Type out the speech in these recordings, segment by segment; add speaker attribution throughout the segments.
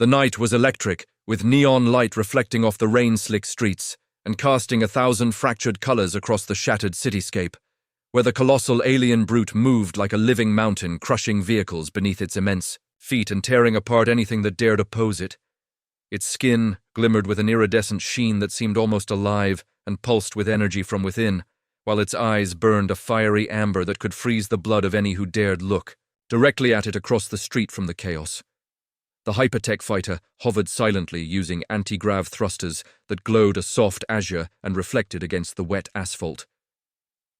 Speaker 1: The night was electric, with neon light reflecting off the rain-slick streets and casting 1,000 fractured colors across the shattered cityscape, where the colossal alien brute moved like a living mountain, crushing vehicles beneath its immense feet and tearing apart anything that dared oppose it. Its skin glimmered with an iridescent sheen that seemed almost alive and pulsed with energy from within, while its eyes burned a fiery amber that could freeze the blood of any who dared look. Directly at it across the street from the chaos, the hypertech fighter hovered silently, using anti-grav thrusters that glowed a soft azure and reflected against the wet asphalt.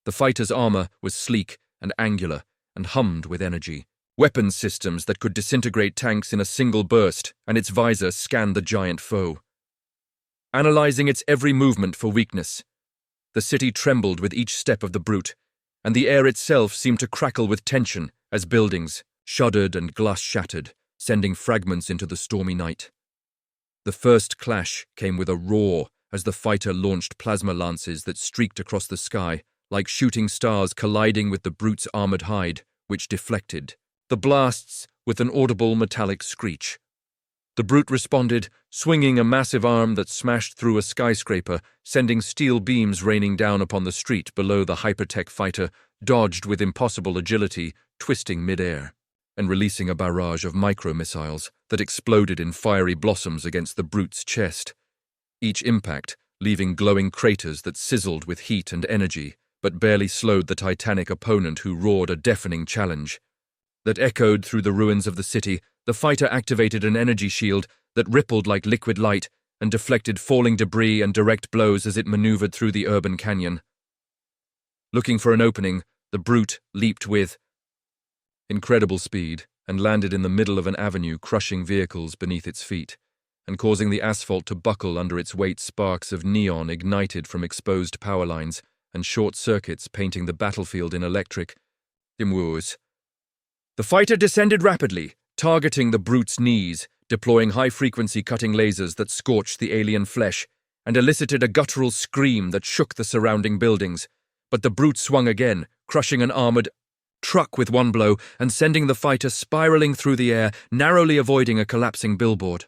Speaker 1: The fighter's armor was sleek and angular and hummed with energy. Weapons systems that could disintegrate tanks in a single burst, and its visor scanned the giant foe, analyzing its every movement for weakness. The city trembled with each step of the brute, and the air itself seemed to crackle with tension as buildings shuddered and glass shattered, sending fragments into the stormy night. The first clash came with a roar as the fighter launched plasma lances that streaked across the sky, like shooting stars colliding with the brute's armored hide, which deflected the blasts with an audible metallic screech. The brute responded, swinging a massive arm that smashed through a skyscraper, sending steel beams raining down upon the street below. The hypertech fighter dodged with impossible agility, twisting mid-air and releasing a barrage of micro-missiles that exploded in fiery blossoms against the brute's chest, each impact leaving glowing craters that sizzled with heat and energy, but barely slowed the titanic opponent, who roared a deafening challenge that echoed through the ruins of the city. The fighter activated an energy shield that rippled like liquid light and deflected falling debris and direct blows as it maneuvered through the urban canyon. Looking for an opening, the brute leaped with incredible speed and landed in the middle of an avenue, crushing vehicles beneath its feet and causing the asphalt to buckle under its weight. Sparks of neon ignited from exposed power lines and short circuits, painting the battlefield in electric hues. The fighter descended rapidly, targeting the brute's knees, deploying high-frequency cutting lasers that scorched the alien flesh and elicited a guttural scream that shook the surrounding buildings. But the brute swung again, crushing an armored truck with one blow and sending the fighter spiraling through the air, narrowly avoiding a collapsing billboard.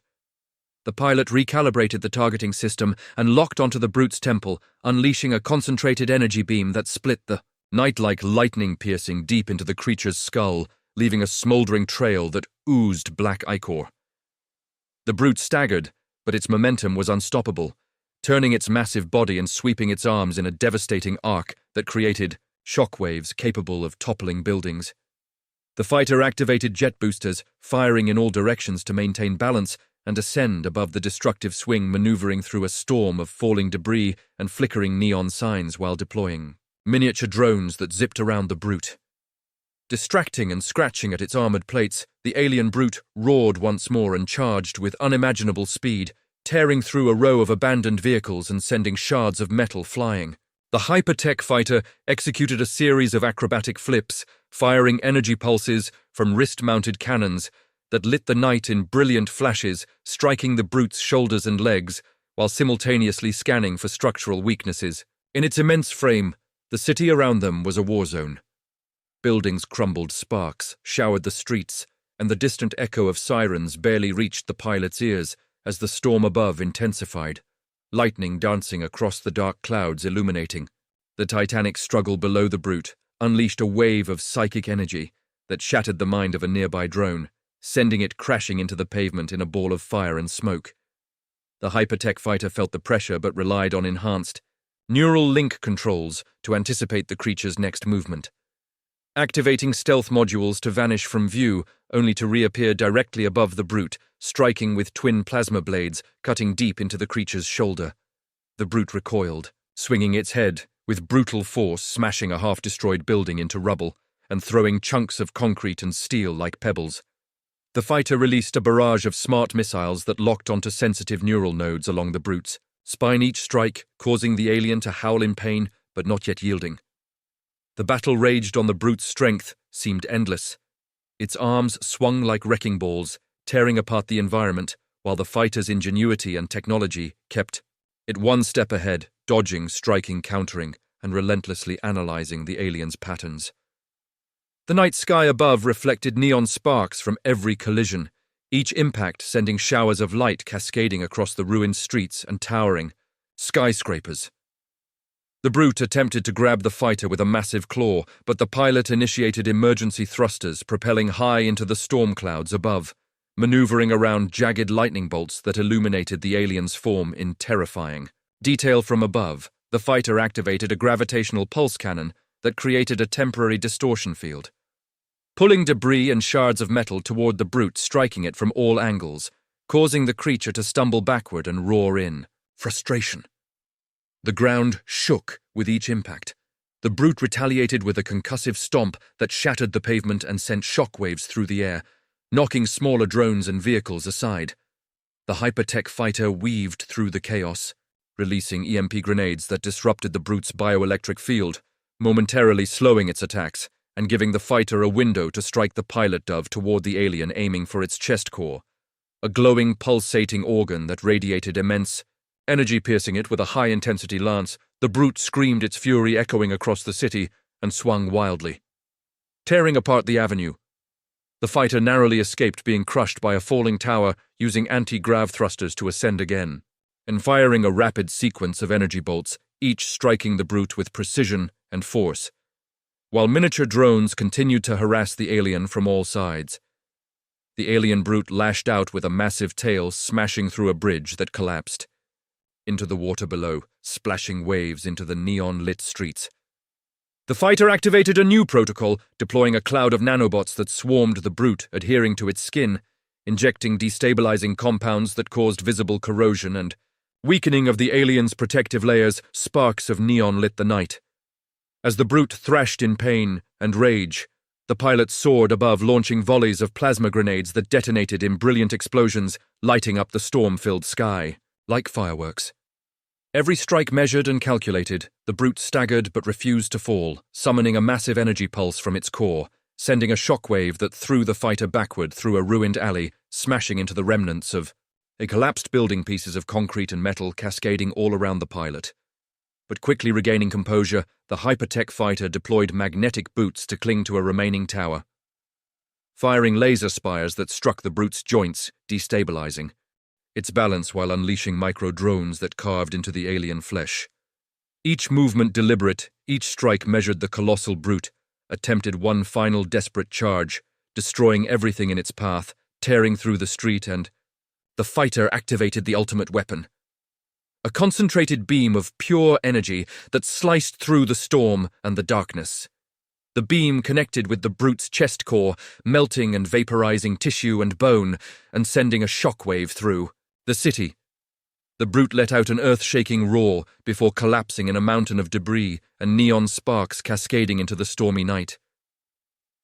Speaker 1: The pilot recalibrated the targeting system and locked onto the brute's temple, unleashing a concentrated energy beam that split the night like lightning, piercing deep into the creature's skull, leaving a smoldering trail that oozed black ichor. The brute staggered, but its momentum was unstoppable, turning its massive body and sweeping its arms in a devastating arc that created shockwaves capable of toppling buildings. The fighter activated jet boosters, firing in all directions to maintain balance and ascend above the destructive swing, maneuvering through a storm of falling debris and flickering neon signs while deploying miniature drones that zipped around the brute. Distracting and scratching at its armored plates, the alien brute roared once more and charged with unimaginable speed, tearing through a row of abandoned vehicles and sending shards of metal flying. The hypertech fighter executed a series of acrobatic flips, firing energy pulses from wrist-mounted cannons that lit the night in brilliant flashes, striking the brute's shoulders and legs, while simultaneously scanning for structural weaknesses. In its immense frame, the city around them was a war zone. Buildings crumbled, sparks showered the streets, and the distant echo of sirens barely reached the pilot's ears as the storm above intensified, lightning dancing across the dark clouds, illuminating. The titanic struggle below the brute unleashed a wave of psychic energy that shattered the mind of a nearby drone, sending it crashing into the pavement in a ball of fire and smoke. The hypertech fighter felt the pressure but relied on enhanced neural link controls to anticipate the creature's next movement, activating stealth modules to vanish from view, only to reappear directly above the brute, striking with twin plasma blades, cutting deep into the creature's shoulder. The brute recoiled, swinging its head with brutal force, smashing a half-destroyed building into rubble and throwing chunks of concrete and steel like pebbles. The fighter released a barrage of smart missiles that locked onto sensitive neural nodes along the brute's spine, each strike causing the alien to howl in pain, but not yet yielding. The battle raged on. The brute's strength seemed endless. Its arms swung like wrecking balls, tearing apart the environment, while the fighter's ingenuity and technology kept it one step ahead, dodging, striking, countering, and relentlessly analyzing the alien's patterns. The night sky above reflected neon sparks from every collision, each impact sending showers of light cascading across the ruined streets and towering skyscrapers. The brute attempted to grab the fighter with a massive claw, but the pilot initiated emergency thrusters, propelling high into the storm clouds above, maneuvering around jagged lightning bolts that illuminated the alien's form in terrifying detail from above. The fighter activated a gravitational pulse cannon that created a temporary distortion field, pulling debris and shards of metal toward the brute, striking it from all angles, causing the creature to stumble backward and roar in frustration. The ground shook with each impact. The brute retaliated with a concussive stomp that shattered the pavement and sent shockwaves through the air, knocking smaller drones and vehicles aside. The hypertech fighter weaved through the chaos, releasing EMP grenades that disrupted the brute's bioelectric field, momentarily slowing its attacks and giving the fighter a window to strike the pilot dove toward the alien, aiming for its chest core, a glowing, pulsating organ that radiated immense energy. Piercing it with a high-intensity lance, the brute screamed, its fury echoing across the city, and swung wildly, tearing apart the avenue. The fighter narrowly escaped being crushed by a falling tower, using anti-grav thrusters to ascend again, and firing a rapid sequence of energy bolts, each striking the brute with precision and force, while miniature drones continued to harass the alien from all sides. The alien brute lashed out with a massive tail, smashing through a bridge that collapsed into the water below, splashing waves into the neon-lit streets. The fighter activated a new protocol, deploying a cloud of nanobots that swarmed the brute, adhering to its skin, injecting destabilizing compounds that caused visible corrosion and weakening of the alien's protective layers. Sparks of neon lit the night. As the brute thrashed in pain and rage, the pilot soared above, launching volleys of plasma grenades that detonated in brilliant explosions, lighting up the storm-filled sky like fireworks. Every strike measured and calculated, the brute staggered but refused to fall, summoning a massive energy pulse from its core, sending a shockwave that threw the fighter backward through a ruined alley, smashing into the remnants of collapsed building, pieces of concrete and metal cascading all around the pilot. But quickly regaining composure, the hypertech fighter deployed magnetic boots to cling to a remaining tower, firing laser spires that struck the brute's joints, destabilizing its balance while unleashing micro-drones that carved into the alien flesh. Each movement deliberate, each strike measured. The colossal brute attempted one final desperate charge, destroying everything in its path, tearing through the street, and the fighter activated the ultimate weapon, a concentrated beam of pure energy that sliced through the storm and the darkness. The beam connected with the brute's chest core, melting and vaporizing tissue and bone, and sending a shockwave through the city. The brute let out an earth-shaking roar before collapsing in a mountain of debris and neon sparks cascading into the stormy night.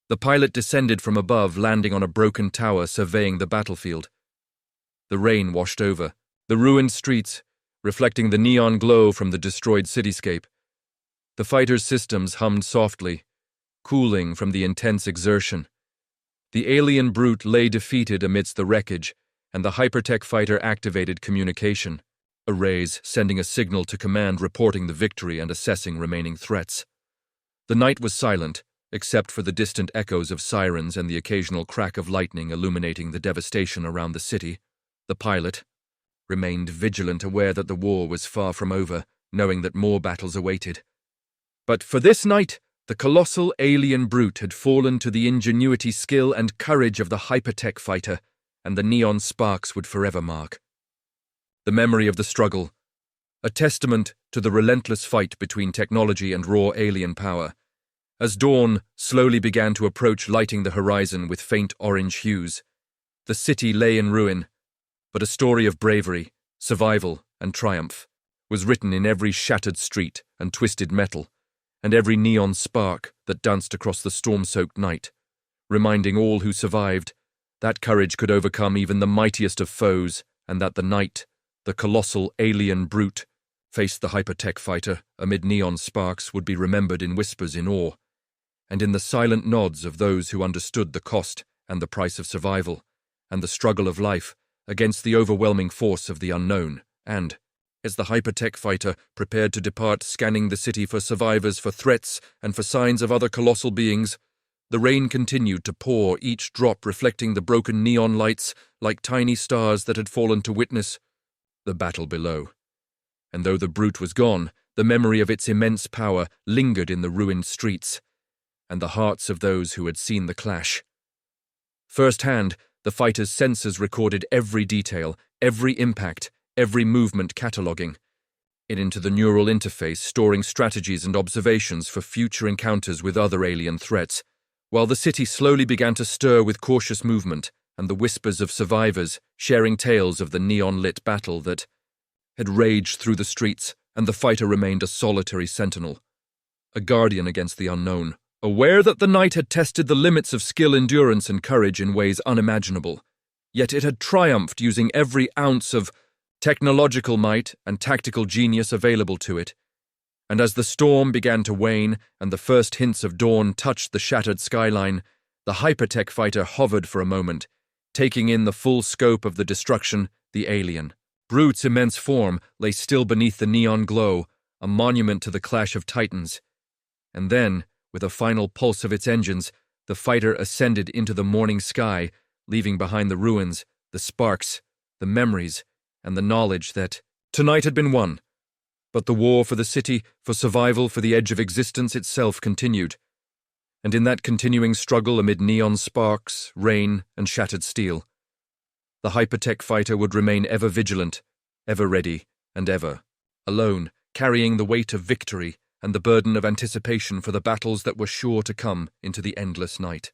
Speaker 1: The pilot descended from above, landing on a broken tower surveying the battlefield. The rain washed over the ruined streets, reflecting the neon glow from the destroyed cityscape. The fighter's systems hummed softly, cooling from the intense exertion. The alien brute lay defeated amidst the wreckage, and the hypertech fighter activated communication arrays, sending a signal to command, reporting the victory and assessing remaining threats. The night was silent, except for the distant echoes of sirens and the occasional crack of lightning illuminating the devastation around the city. The pilot remained vigilant, aware that the war was far from over, knowing that more battles awaited. But for this night, the colossal alien brute had fallen to the ingenuity, skill, and courage of the hypertech fighter, and the neon sparks would forever mark the memory of the struggle, a testament to the relentless fight between technology and raw alien power. As dawn slowly began to approach, lighting the horizon with faint orange hues, the city lay in ruin, but a story of bravery, survival, and triumph was written in every shattered street and twisted metal, and every neon spark that danced across the storm-soaked night, reminding all who survived that courage could overcome even the mightiest of foes, and that the night the colossal alien brute faced the hypertech fighter amid neon sparks would be remembered in whispers, in awe, and in the silent nods of those who understood the cost and the price of survival, and the struggle of life against the overwhelming force of the unknown. And, as the hypertech fighter prepared to depart, scanning the city for survivors, for threats, and for signs of other colossal beings, The rain continued to pour, each drop reflecting the broken neon lights like tiny stars that had fallen to witness the battle below. And though the brute was gone, the memory of its immense power lingered in the ruined streets and the hearts of those who had seen the clash. Firsthand, the fighter's sensors recorded every detail, every impact, every movement cataloging it into the neural interface, storing strategies and observations for future encounters with other alien threats, while the city slowly began to stir with cautious movement and the whispers of survivors sharing tales of the neon-lit battle that had raged through the streets, and the fighter remained a solitary sentinel, a guardian against the unknown, aware that the night had tested the limits of skill, endurance, and courage in ways unimaginable. Yet it had triumphed using every ounce of technological might and tactical genius available to it. And as the storm began to wane and the first hints of dawn touched the shattered skyline, the hypertech fighter hovered for a moment, taking in the full scope of the destruction. The alien brute's immense form lay still beneath the neon glow, a monument to the clash of titans. And then, with a final pulse of its engines, the fighter ascended into the morning sky, leaving behind the ruins, the sparks, the memories, and the knowledge that tonight had been won. But the war for the city, for survival, for the edge of existence itself continued. And in that continuing struggle amid neon sparks, rain, and shattered steel, the hypertech fighter would remain ever vigilant, ever ready, and ever alone, carrying the weight of victory and the burden of anticipation for the battles that were sure to come into the endless night.